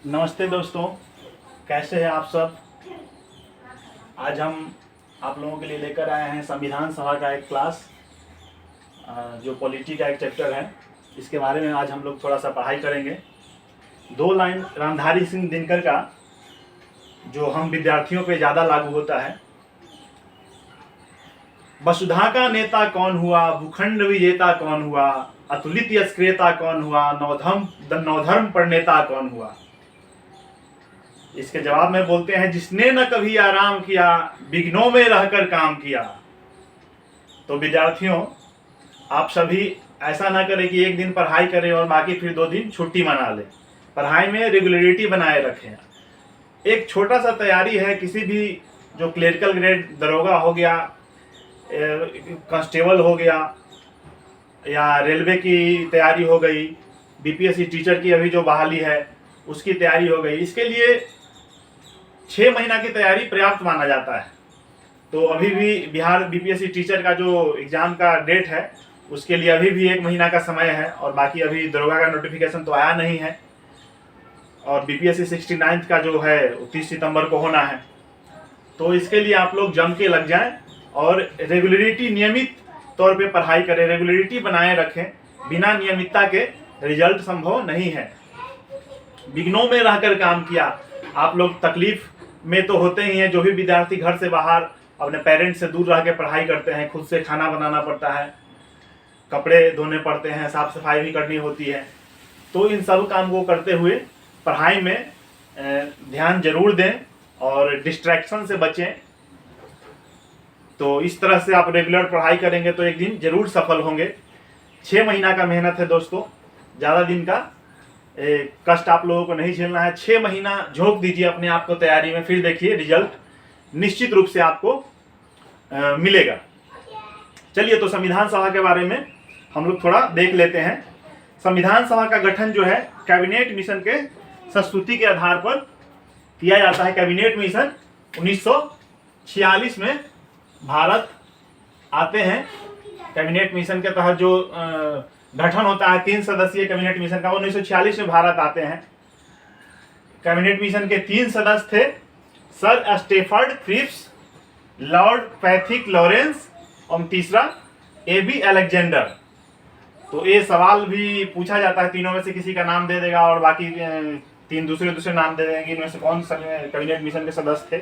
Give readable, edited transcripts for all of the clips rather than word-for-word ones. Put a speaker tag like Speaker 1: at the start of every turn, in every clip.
Speaker 1: नमस्ते दोस्तों, कैसे हैं आप सब। आज हम आप लोगों के लिए लेकर आए हैं संविधान सभा का एक क्लास, जो पॉलिटी का एक चैप्टर है। इसके बारे में आज हम लोग थोड़ा सा पढ़ाई करेंगे। 2 लाइन रामधारी सिंह दिनकर का जो हम विद्यार्थियों पे ज़्यादा लागू होता है। वसुधा का नेता कौन हुआ, भूखंड विजेता कौन हुआ, अतुलित यश क्रेता कौन हुआ, नवधर्म प्रणेता कौन हुआ। इसके जवाब में बोलते हैं, जिसने न कभी आराम किया, विघ्नों में रहकर काम किया। तो विद्यार्थियों, आप सभी ऐसा ना करें कि एक दिन पढ़ाई करें और बाकी फिर 2 दिन छुट्टी मना लें। पढ़ाई में रेगुलरिटी बनाए रखें। एक छोटा सा तैयारी है, किसी भी जो क्लरिकल ग्रेड दरोगा हो गया, कांस्टेबल हो गया, या रेलवे की तैयारी हो गई, बीपीएससी टीचर की अभी जो बहाली है उसकी तैयारी हो गई, इसके लिए 6 महीना की तैयारी पर्याप्त माना जाता है। तो अभी भी बिहार बीपीएससी टीचर का जो एग्जाम का डेट है उसके लिए अभी भी 1 महीना का समय है, और बाकी अभी दरोगा का नोटिफिकेशन तो आया नहीं है। और बीपीएससी 69 का जो है 30 सितंबर को होना है। तो इसके लिए आप लोग जम के लग जाएं और रेगुलरिटी, नियमित तौर पे पढ़ाई करें, रेगुलरिटी बनाए रखें। बिना नियमितता के रिजल्ट संभव नहीं है। विघ्नों में रहकर काम किया। आप लोग तकलीफ में तो होते ही हैं। जो भी विद्यार्थी घर से बाहर अपने पेरेंट्स से दूर रह के पढ़ाई करते हैं, खुद से खाना बनाना पड़ता है, कपड़े धोने पड़ते हैं, साफ सफाई भी करनी होती है। तो इन सब काम को करते हुए पढ़ाई में ध्यान जरूर दें और डिस्ट्रैक्शन से बचें। तो इस तरह से आप रेगुलर पढ़ाई करेंगे तो एक दिन जरूर सफल होंगे। 6 महीना का मेहनत है दोस्तों, ज़्यादा दिन का कष्ट आप लोगों को नहीं झेलना है। 6 महीना झोंक दीजिए अपने आप को तैयारी में, फिर देखिए रिजल्ट निश्चित रूप से आपको मिलेगा। चलिए, तो संविधान सभा के बारे में हम लोग थोड़ा देख लेते हैं। संविधान सभा का गठन जो है कैबिनेट मिशन के संस्तुति के आधार पर किया जाता है। कैबिनेट मिशन 1946 में भारत आते हैं। कैबिनेट मिशन के तहत जो गठन होता है 3 सदस्यीय कैबिनेट मिशन का, 1946 में भारत आते हैं। कैबिनेट मिशन के 3 सदस्य थे, sir Stafford Cripps, Lord Pethick Lawrence और तीसरा एबी अलेक्जेंडर। तो ये सवाल भी पूछा जाता है, तीनों में से किसी का नाम दे देगा और बाकी 3 दूसरे नाम दे देंगे, इनमें से कौन कैबिनेट मिशन के सदस्य थे।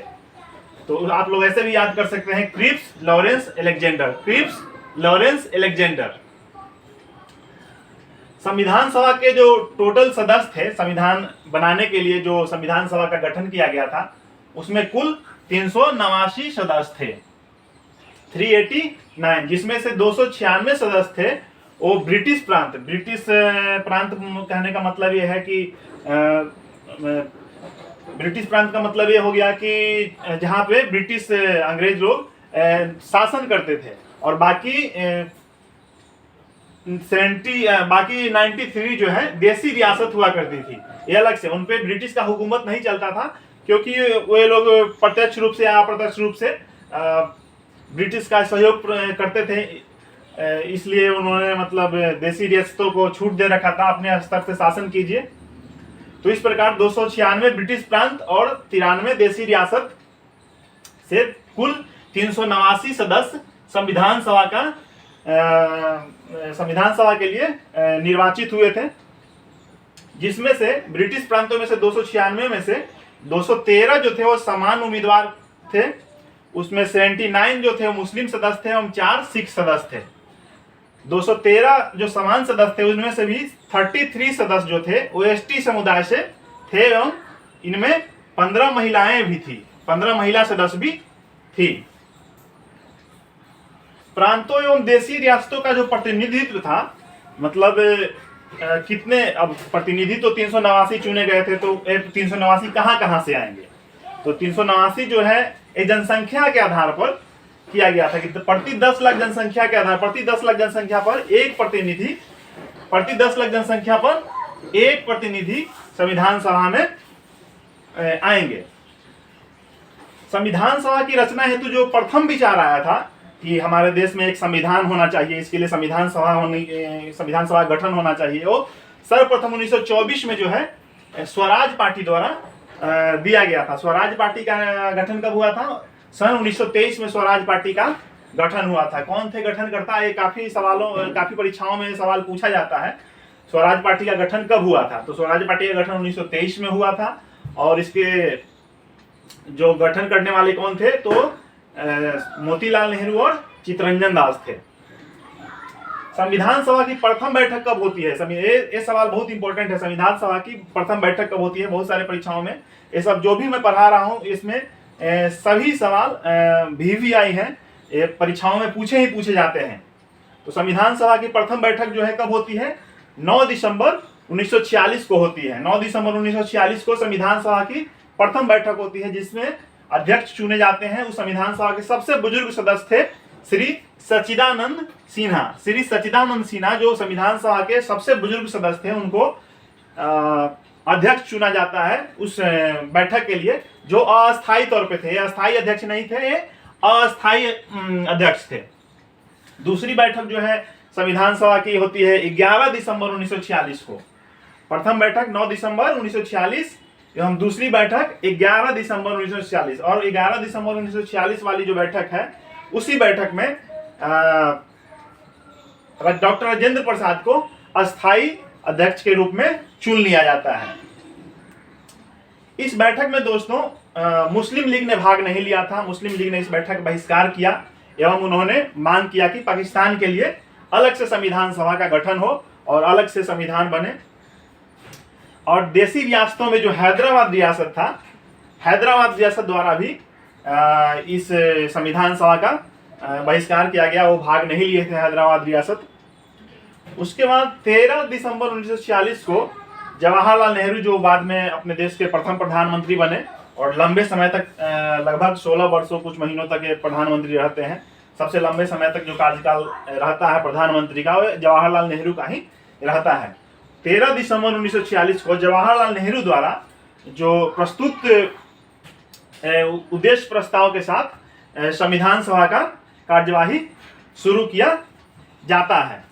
Speaker 1: तो आप लोग ऐसे भी याद कर सकते हैं, Cripps, Lawrence, Alexander, Cripps, Lawrence, Alexander. संविधान सभा के जो टोटल सदस्य थे, संविधान बनाने के लिए जो संविधान सभा का गठन किया गया था, उसमें कुल 389 सदस्य थे, 389, जिसमें से 296 सदस्य थे वो ब्रिटिश प्रांत कहने का मतलब ये है कि ब्रिटिश प्रांत का मतलब ये हो गया कि जहाँ पे ब्रिटिश अंग्रेज लोग शासन करते थे, और बाकी 93 जो है देसी रियासत हुआ करती थी। ये अलग से, उन पे ब्रिटिश का हुकूमत नहीं चलता था, क्योंकि वे लोग प्रत्यक्ष रूप से या अप्रत्यक्ष रूप से ब्रिटिश का सहयोग करते थे। इसलिए उन्होंने मतलब देसी रियासतों को छूट दे रखा था, अपने स्तर से शासन कीजिए। तो इस प्रकार 296 ब्रिटिश प्रांत और 93 देसी रियासत से कुल 389 सदस्य संविधान सभा के लिए निर्वाचित हुए थे, जिसमें से ब्रिटिश प्रांतों में से 296 में से 213 जो थे वो समान उम्मीदवार थे। उसमें 79 जो थे वो मुस्लिम सदस्य थे और 4 सिख सदस्य थे। 213 जो समान सदस्य थे उनमें से भी 33 सदस्य जो थे वो एसटी समुदाय से थे, एवं इनमें 15 महिलाएं भी थी, 15 महिला सदस्य भी थी। प्रांतों एवं देशी रियासतों का जो प्रतिनिधित्व था, मतलब कितने, अब प्रतिनिधि तो 389 चुने गए थे, तो 389 कहाँ से आएंगे। तो 389 जो है एक जनसंख्या के आधार पर किया गया था कि प्रति 10 लाख जनसंख्या के आधार, प्रति 10 लाख जनसंख्या पर एक प्रतिनिधि, प्रति 10 लाख जनसंख्या पर एक प्रतिनिधि संविधान सभा में आएंगे। संविधान सभा की रचना हेतु जो प्रथम विचार आया था कि हमारे देश में एक संविधान होना चाहिए, इसके लिए संविधान सभा गठन होना चाहिए, वो सर्वप्रथम 1924 में जो है स्वराज पार्टी द्वारा दिया गया था। स्वराज पार्टी का गठन कब हुआ था? सन 1923 में स्वराज पार्टी का गठन हुआ था। कौन थे गठनकर्ता? ये काफी परीक्षाओं में सवाल पूछा जाता है। स्वराज पार्टी का गठन कब हुआ था? तो स्वराज पार्टी का गठन 1923 में हुआ था। और इसके जो गठन करने वाले कौन थे? तो मोतीलाल नेहरू और चित्तरंजन दास थे। संविधान सभा की प्रथम बैठक कब होती है? ये सवाल बहुत इंपॉर्टेंट है। संविधान सभा की प्रथम बैठक कब होती है? बहुत सारे परीक्षाओं में ये सब जो भी मैं पढ़ा रहा हूं, इसमें सभी सवाल VVI हैं, ये परीक्षाओं में पूछे जाते हैं। तो संविधान सभा की प्रथम बैठक जो है कब होती है? 9 दिसंबर 1946 को होती है। 9 दिसंबर 1946 को संविधान सभा की प्रथम बैठक होती है, जिसमें अध्यक्ष चुने जाते हैं। उस संविधान सभा के सबसे बुजुर्ग सदस्य थे श्री सच्चिदानंद सिन्हा। श्री सच्चिदानंद सिन्हा जो संविधान सभा के सबसे बुजुर्ग सदस्य थे, उनको अध्यक्ष चुना जाता है उस बैठक के लिए, जो अस्थायी तौर पे थे। अस्थायी अध्यक्ष नहीं थे, ये अस्थायी अध्यक्ष थे। दूसरी बैठक जो है संविधान सभा की होती है 11 दिसंबर 1946 को। प्रथम बैठक 9 दिसंबर 1946 एवं दूसरी बैठक 11 दिसंबर 1946। और 11 दिसंबर 1946 वाली जो बैठक है, उसी बैठक में डॉक्टर राजेंद्र प्रसाद को अस्थायी अध्यक्ष के रूप में चुन लिया जाता है। इस बैठक में दोस्तों मुस्लिम लीग ने भाग नहीं लिया था। मुस्लिम लीग ने इस बैठक का बहिष्कार किया एवं उन्होंने मांग किया कि पाकिस्तान के लिए अलग से संविधान सभा का गठन हो और अलग से संविधान बने। और देसी रियासतों में जो हैदराबाद रियासत था, हैदराबाद रियासत द्वारा भी इस संविधान सभा का बहिष्कार किया गया। वो भाग नहीं लिए थे हैदराबाद रियासत। उसके बाद 13 दिसंबर 1946 को जवाहरलाल नेहरू, जो बाद में अपने देश के प्रथम प्रधानमंत्री बने और लंबे समय तक लगभग 16 वर्षों कुछ महीनों तक ये प्रधानमंत्री रहते हैं। सबसे लंबे समय तक जो कार्यकाल रहता है प्रधानमंत्री का, वो जवाहरलाल नेहरू का ही रहता है। 13 दिसंबर 1946 को जवाहरलाल नेहरू द्वारा जो प्रस्तुत उद्देश्य प्रस्ताव के साथ संविधान सभा का कार्यवाही शुरू किया जाता है।